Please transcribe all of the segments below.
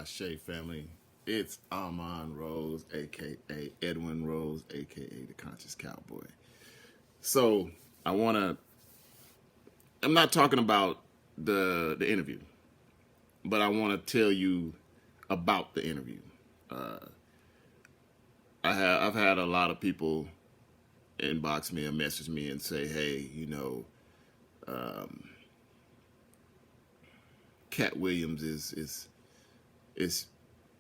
Shay family. It's Armand Rose, aka Edwin Rose, aka the Conscious Cowboy. So I wanna I'm not talking about the interview, but I wanna tell you about the interview. Uh, I've had a lot of people inbox me or message me and say, hey, Cat Williams is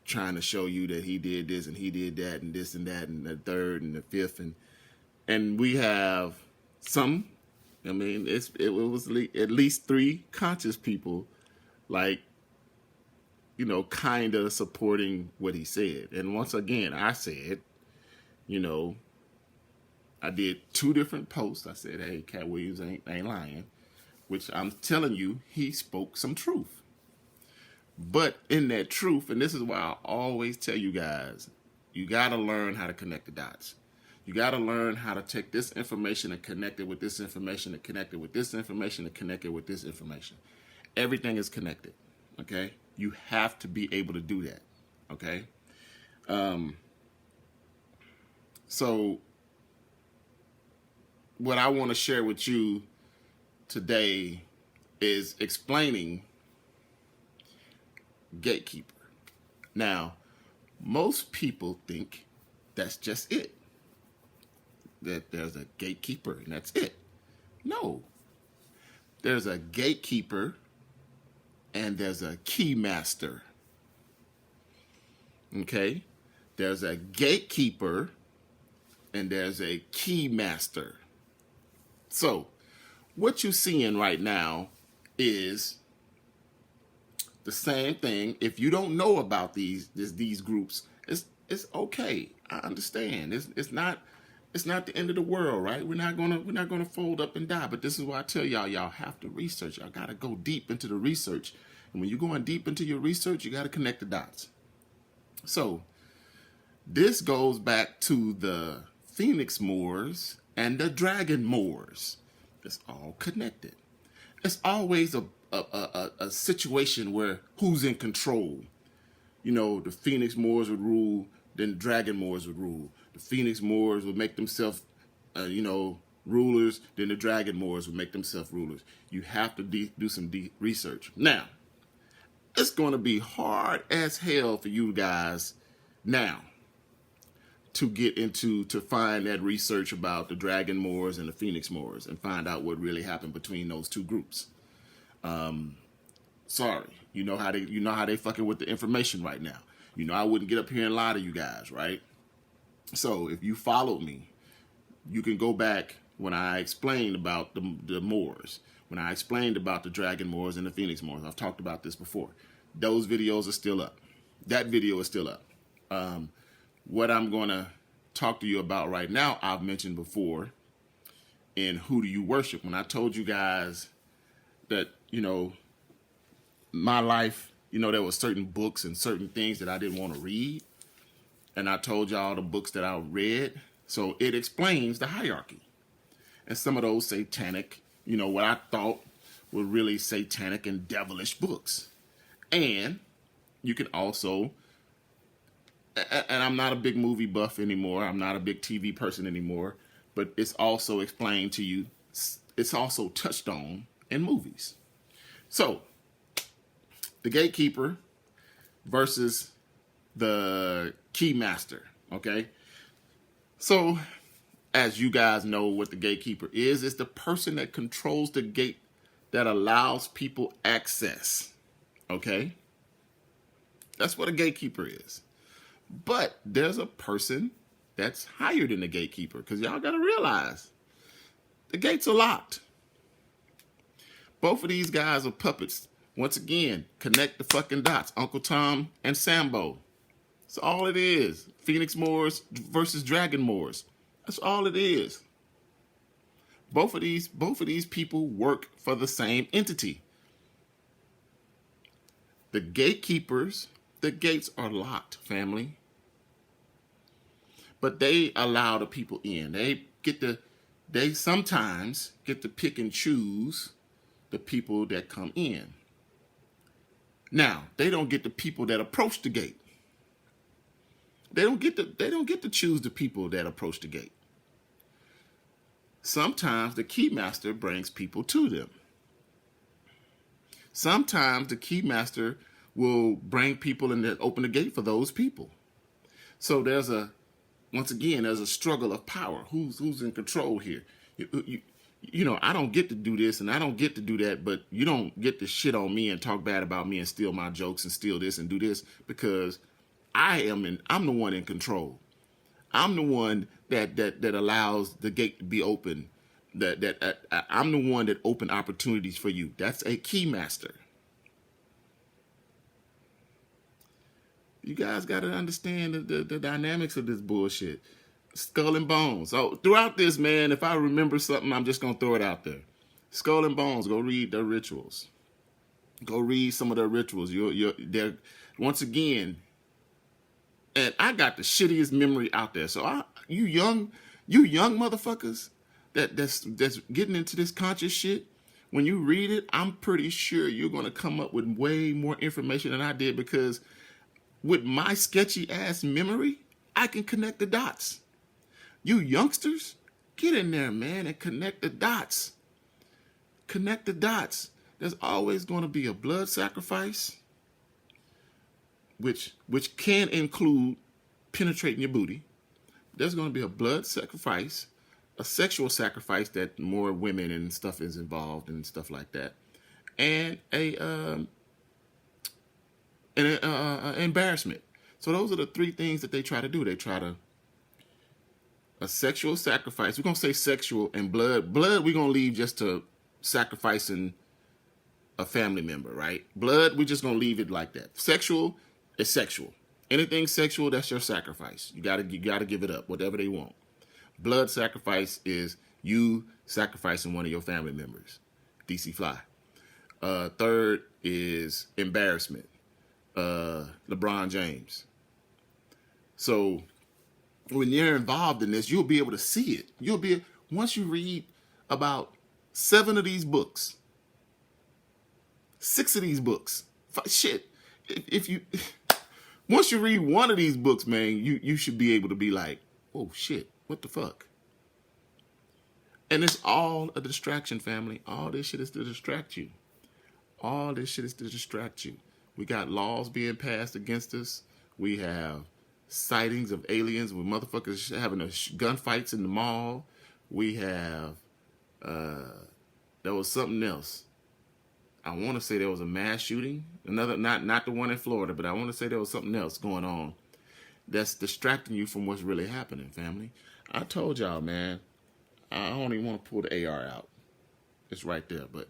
trying to show you that he did this and he did that and this and that and the third and the fifth and we have some. I mean, it was at least three conscious people, like kind of supporting what he said. And once again, I said, I did two different posts. I said, hey, Cat Williams ain't lying, which I'm telling you, he spoke some truth. But in that truth, and this is why I always tell you guys, you got to learn how to connect the dots. You got to learn how to take this information and connect it with this information and connect it with this information and connect it with this information. Everything is connected, okay? You have to be able to do that, okay? So what I want to share with you today is explaining gatekeeper. Now, most people think that's just it. That there's a gatekeeper and that's it. No. There's a gatekeeper and there's a key master. Okay? There's a gatekeeper and there's a key master. So, what you're seeing right now is the same thing. If you don't know about these groups, it's okay. I understand. It's not the end of the world, right? We're not gonna fold up and die. But this is why I tell y'all have to research. Y'all gotta go deep into the research. And when you're going deep into your research, you gotta connect the dots. So this goes back to the Phoenix Moors and the Dragon Moors. It's all connected. It's always a situation where who's in control. The Phoenix Moors would rule, then the Dragon Moors would rule. The Phoenix Moors would make themselves, rulers, then the Dragon Moors would make themselves rulers. You have to do some deep research. Now, it's going to be hard as hell for you guys now to get to find that research about the Dragon Moors and the Phoenix Moors and find out what really happened between those two groups. Sorry, you know how they fucking with the information right now. I wouldn't get up here and lie to you guys, right? So if you followed me, you can go back when I explained about the Moors, when I explained about the Dragon Moors and the Phoenix Moors. I've talked about this before. Those videos are still up. That video is still up. What I'm going to talk to you about right now, I've mentioned before in Who Do You Worship? When I told you guys that, my life, there were certain books and certain things that I didn't want to read. And I told y'all the books that I read. So it explains the hierarchy. And some of those satanic, what I thought were really satanic and devilish books. And you can also, and I'm not a big movie buff anymore. I'm not a big TV person anymore. But it's also explained to you. It's also touched on in movies. So, the gatekeeper versus the key master, okay? So, as you guys know what the gatekeeper is, it's the person that controls the gate that allows people access, okay? That's what a gatekeeper is. But there's a person that's higher than the gatekeeper, because y'all got to realize the gates are locked. Both of these guys are puppets. Once again, connect the fucking dots. Uncle Tom and Sambo. That's all it is. Phoenix Moors versus Dragon Moors. That's all it is. Both of these people work for the same entity. The gatekeepers, the gates are locked, family. But they allow the people in. They sometimes get to pick and choose the people that come in. Now, they don't get the people that approach the gate. They don't get to choose the people that approach the gate. Sometimes the keymaster brings people to them. Sometimes the keymaster will bring people and open the gate for those people. So once again, there's a struggle of power. Who's in control here? I don't get to do this and I don't get to do that, but you don't get to shit on me and talk bad about me and steal my jokes and steal this and do this, because I'm the one in control. I'm the one that allows the gate to be open. I'm the one that opened opportunities for you. That's a keymaster. You guys got to understand the dynamics of this bullshit. Skull and Bones. So throughout this, man, if I remember something, I'm just going to throw it out there. Skull and Bones, go read their rituals. Go read some of their rituals. They're, once again, and I got the shittiest memory out there. So you young motherfuckers that's getting into this conscious shit, when you read it, I'm pretty sure you're going to come up with way more information than I did, because with my sketchy ass memory, I can connect the dots. You youngsters, get in there, man, and connect the dots. Connect the dots. There's always going to be a blood sacrifice, which can include penetrating your booty. There's going to be a blood sacrifice, a sexual sacrifice that more women and stuff is involved and stuff like that, and an embarrassment. So those are the three things that they try to do. They try to a sexual sacrifice. We're going to say sexual and blood. Blood we're going to leave just to sacrificing a family member, right? Blood, we're just going to leave it like that. Sexual is sexual. Anything sexual, that's your sacrifice. You gotta give it up, whatever they want. Blood sacrifice is you sacrificing one of your family members. DC Fly. Third is embarrassment. LeBron James. So when you're involved in this, you'll be able to see it. Once you read about 7 of these books, 6 of these books, shit. Once you read one of these books, man, you should be able to be like, oh shit, what the fuck? And it's all a distraction, family. All this shit is to distract you. All this shit is to distract you. We got laws being passed against us. We have sightings of aliens with motherfuckers having gunfights in the mall. We have, there was something else. I want to say there was a mass shooting. Another, not the one in Florida, but I want to say there was something else going on that's distracting you from what's really happening, family. I told y'all, man, I don't even want to pull the AR out. It's right there, but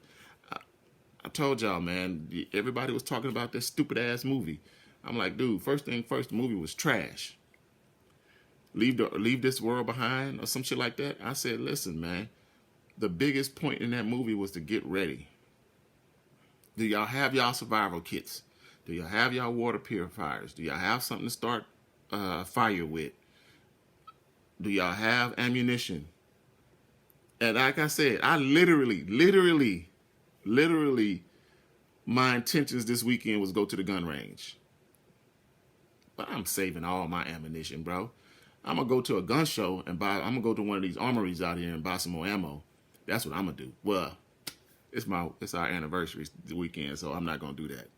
I told y'all, man, everybody was talking about this stupid ass movie. I'm like, dude, first thing first, the movie was trash. Leave this world behind or some shit like that. I said, listen, man, the biggest point in that movie was to get ready. Do y'all have y'all survival kits? Do y'all have y'all water purifiers? Do y'all have something to start fire with? Do y'all have ammunition? And like I said, I literally, my intentions this weekend was go to the gun range. But I'm saving all my ammunition, bro. I'm going to go to a gun show and I'm going to go to one of these armories out here and buy some more ammo. That's what I'm going to do. Well, it's our anniversary weekend, so I'm not going to do that.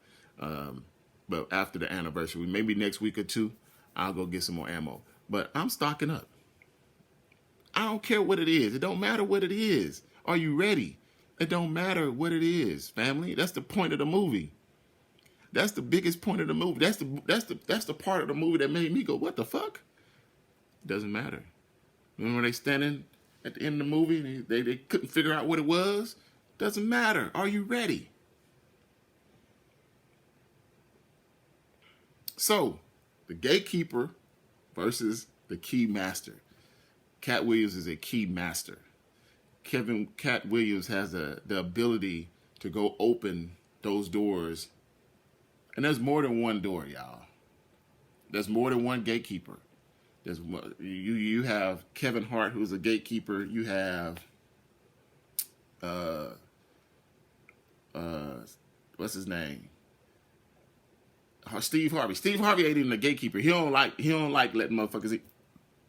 But after the anniversary, maybe next week or two, I'll go get some more ammo. But I'm stocking up. I don't care what it is. It don't matter what it is. Are you ready? It don't matter what it is, family. That's the point of the movie. That's the biggest point of the movie. That's the part of the movie that made me go, what the fuck? It doesn't matter. Remember they standing at the end of the movie and they couldn't figure out what it was? Doesn't matter. Are you ready? So, the gatekeeper versus the key master. Cat Williams is a key master. Cat Williams has the ability to go open those doors. And there's more than one door, y'all. There's more than one gatekeeper. You have Kevin Hart, who's a gatekeeper. You have what's his name? Steve Harvey. Steve Harvey ain't even a gatekeeper. He don't like letting motherfuckers in.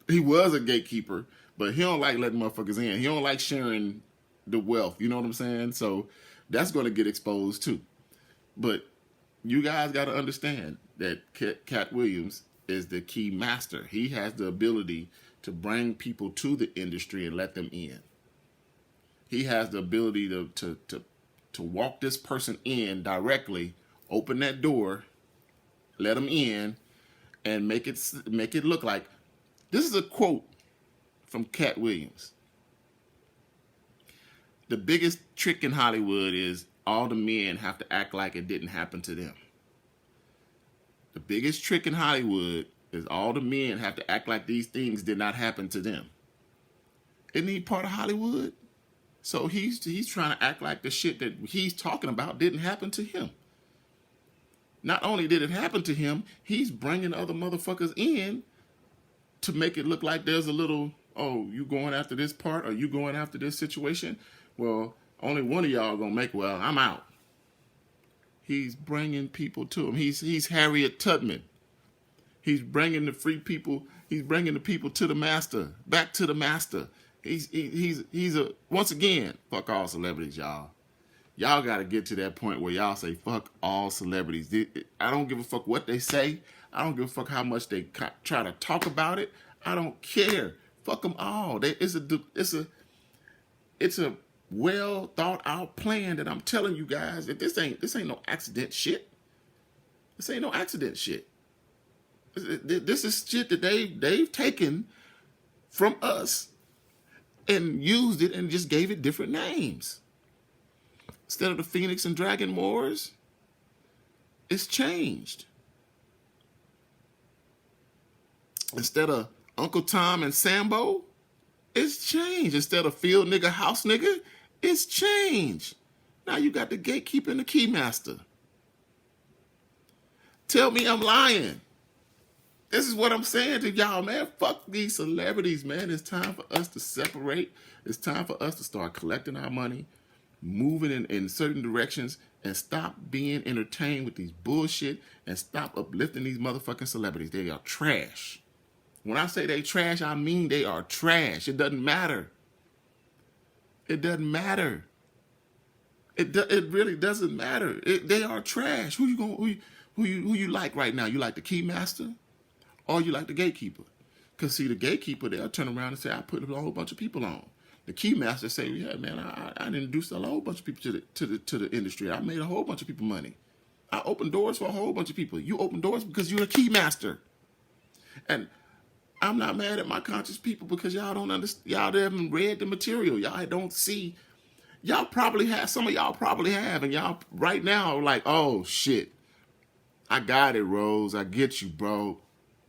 He was a gatekeeper, but he don't like letting motherfuckers in. He don't like sharing the wealth. You know what I'm saying? So that's going to get exposed too. But you guys got to understand that Cat Williams is the key master. He has the ability to bring people to the industry and let them in. He has the ability to walk this person in directly, open that door, let them in, and make it look like. This is a quote from Cat Williams. The biggest trick in Hollywood is all the men have to act like it didn't happen to them. The biggest trick in Hollywood is all the men have to act like these things did not happen to them. Isn't he part of Hollywood? So he's trying to act like the shit that he's talking about didn't happen to him. Not only did it happen to him, he's bringing other motherfuckers in to make it look like there's a little, oh, you going after this part or you going after this situation? Well, only one of y'all gonna make, well, I'm out. He's bringing people to him. He's Harriet Tubman. He's bringing the free people. He's bringing the people to the master, back to the master. He's a, once again, fuck all celebrities, y'all. Y'all got to get to that point where y'all say, fuck all celebrities. I don't give a fuck what they say. I don't give a fuck how much they try to talk about it. I don't care. Fuck them all. It's a well thought out plan that I'm telling you guys that this ain't no accident shit. This ain't no accident shit. This is shit that they've taken from us and used it and just gave it different names. Instead of the Phoenix and Dragon Wars, it's changed. Instead of Uncle Tom and Sambo, it's changed. Instead of Field Nigga, House Nigga, it's changed. Now you got the Gatekeeper and the Keymaster. Tell me I'm lying. This is what I'm saying to y'all, man. Fuck these celebrities, man. It's time for us to separate. It's time for us to start collecting our money, moving in certain directions, and stop being entertained with these bullshit and stop uplifting these motherfucking celebrities. They are trash. When I say they trash, I mean they are trash. It doesn't matter. It doesn't matter. It really doesn't matter. They are trash. Who you like right now? You like the Keymaster? Or you like the Gatekeeper? Because see, the Gatekeeper, they'll turn around and say, I put a whole bunch of people on. The Keymaster say, yeah, man, I introduced a whole bunch of people to the industry. I made a whole bunch of people money. I opened doors for a whole bunch of people. You open doors because you're a Keymaster. And I'm not mad at my conscious people because y'all don't understand. Y'all haven't read the material. Y'all don't see. Y'all probably have. Some of y'all probably have. And y'all right now are like, oh, shit. I got it, Rose. I get you, bro.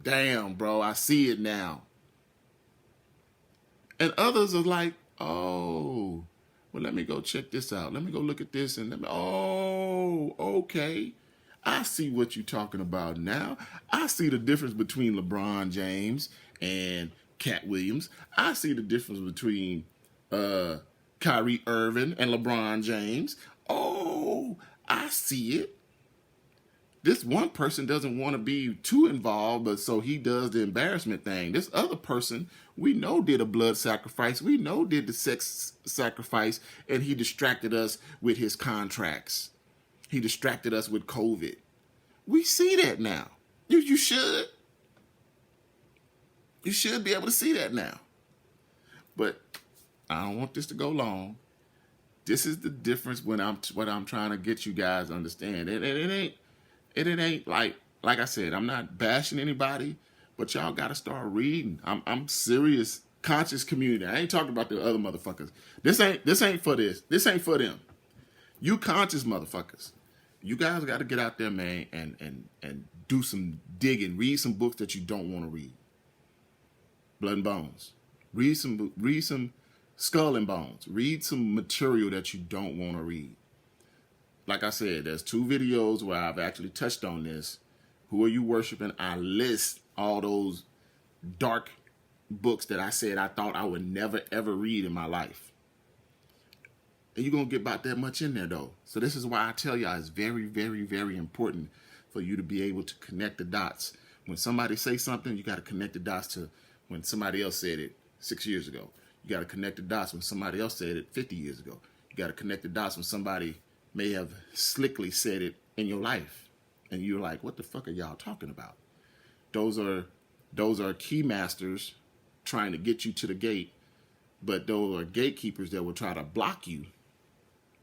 Damn, bro, I see it now. And others are like, oh, well, let me go check this out. Let me go look at this and oh, okay. I see what you're talking about now. I see the difference between LeBron James and Cat Williams. I see the difference between Kyrie Irving and LeBron James. Oh, I see it. This one person doesn't want to be too involved, but so he does the embarrassment thing. This other person, we know did a blood sacrifice. We know did the sex sacrifice, and he distracted us with his contracts. He distracted us with COVID. We see that now. You should. You should be able to see that now. But I don't want this to go long. This is the difference when what I'm trying to get you guys to understand. It ain't like I said, I'm not bashing anybody, but y'all got to start reading. I'm serious, conscious community. I ain't talking about the other motherfuckers. This ain't for this. This ain't for them. You conscious motherfuckers. You guys got to get out there, man, and do some digging. Read some books that you don't want to read. Blood and Bones. Read some Skull and Bones. Read some material that you don't want to read. Like I said, there's 2 videos where I've actually touched on this. Who are you worshiping? I list all those dark books that I said I thought I would never, ever read in my life. And you're going to get about that much in there, though. So this is why I tell y'all it's very, very, very important for you to be able to connect the dots. When somebody say something, you got to connect the dots to when somebody else said it 6 years ago. You got to connect the dots when somebody else said it 50 years ago. You got to connect the dots when somebody may have slickly said it in your life. And you're like, what the fuck are y'all talking about? Those are key masters trying to get you to the gate, but those are gatekeepers that will try to block you.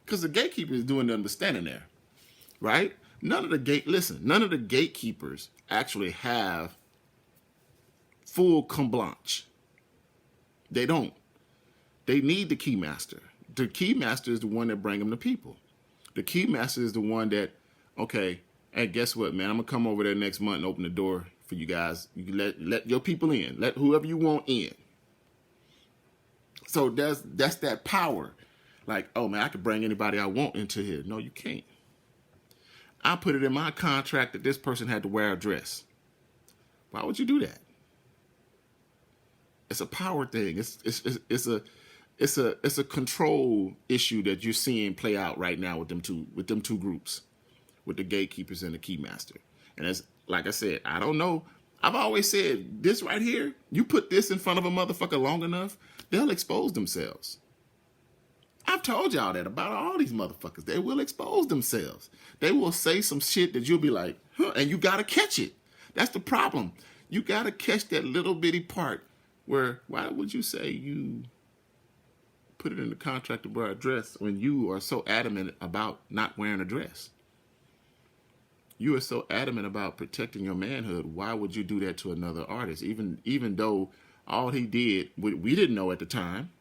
Because the gatekeeper is doing the understanding there, right? None of the gatekeepers actually have full carte blanche. They don't. They need the key master. The key master is the one that brings them to people. The key master is the one that, okay, hey, guess what, man? I'm gonna come over there next month and open the door for you guys. You let your people in. Let whoever you want in. So that's that power. Like, oh man, I could bring anybody I want into here. No, you can't. I put it in my contract that this person had to wear a dress. Why would you do that? It's a power thing. It's a control issue that you're seeing play out right now with them two groups, with the gatekeepers and the keymaster. And it's like I said, I don't know. I've always said this right here. You put this in front of a motherfucker long enough, they'll expose themselves. I've told y'all that about all these motherfuckers. They will expose themselves. They will say some shit that you'll be like, huh, and you gotta catch it. That's the problem. You gotta catch that little bitty part where, why would you say you put it in the contract to wear a dress when you are so adamant about not wearing a dress? You are so adamant about protecting your manhood. Why would you do that to another artist? Even though all he did, we didn't know at the time,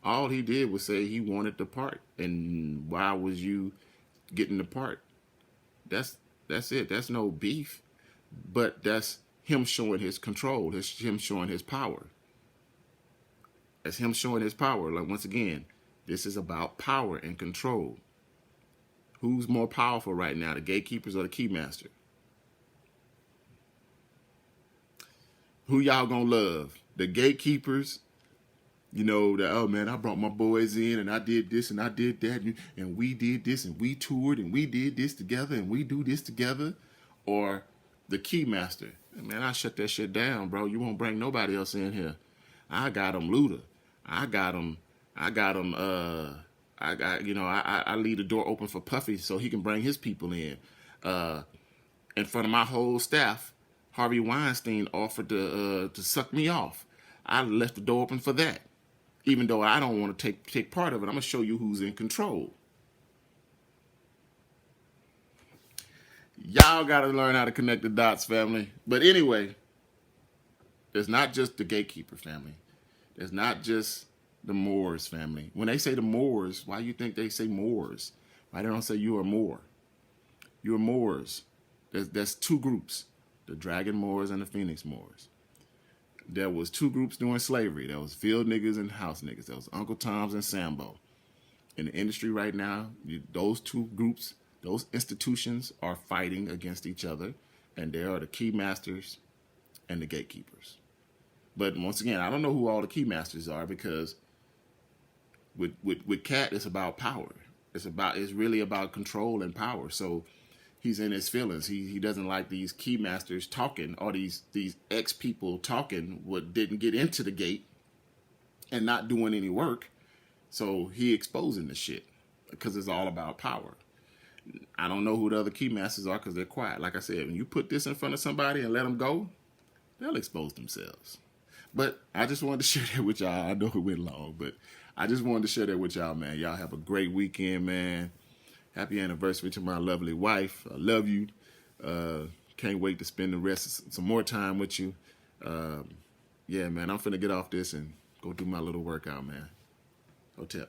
all he did was say he wanted the part. And why was you getting the part? That's it. That's no beef. But that's him showing his control. That's him showing his power. That's him showing his power. Like, once again, this is about power and control. Who's more powerful right now, the gatekeepers or the keymaster? Who y'all gonna love? The gatekeepers, you know, that, oh man, I brought my boys in and I did this and I did that and we did this and we toured and we did this together and we do this together. Or the keymaster, man, I shut that shit down, bro. You won't bring nobody else in here. I got them Luda. I leave the door open for Puffy so he can bring his people in. In front of my whole staff, Harvey Weinstein offered to suck me off. I left the door open for that. Even though I don't want to take part of it, I'm going to show you who's in control. Y'all got to learn how to connect the dots, family. But anyway, there's not just the gatekeeper family. There's not just the Moors family. When they say the Moors, why you think they say Moors? Why they don't say you are Moor? You are Moors. There's two groups, the Dragon Moors and the Phoenix Moors. There was two groups during slavery. There was field niggas and house niggas. There was Uncle Toms and Sambo. In the industry right now, those two groups, those institutions are fighting against each other, and there are the key masters and the gatekeepers. But once again, I don't know who all the key masters are, because with Cat, it's about power. It's really about control and power. So he's in his feelings. He doesn't like these key masters talking, or these ex people talking what didn't get into the gate and not doing any work. So he exposing the shit because it's all about power. I don't know who the other key masters are because they're quiet. Like I said, when you put this in front of somebody and let them go, they'll expose themselves. But I just wanted to share that with y'all. I know it went long, but I just wanted to share that with y'all, man. Y'all have a great weekend, man. Happy anniversary to my lovely wife. I love you. Can't wait to spend the rest, some more time with you. Yeah, man, I'm finna get off this and go do my little workout, man. Hotel.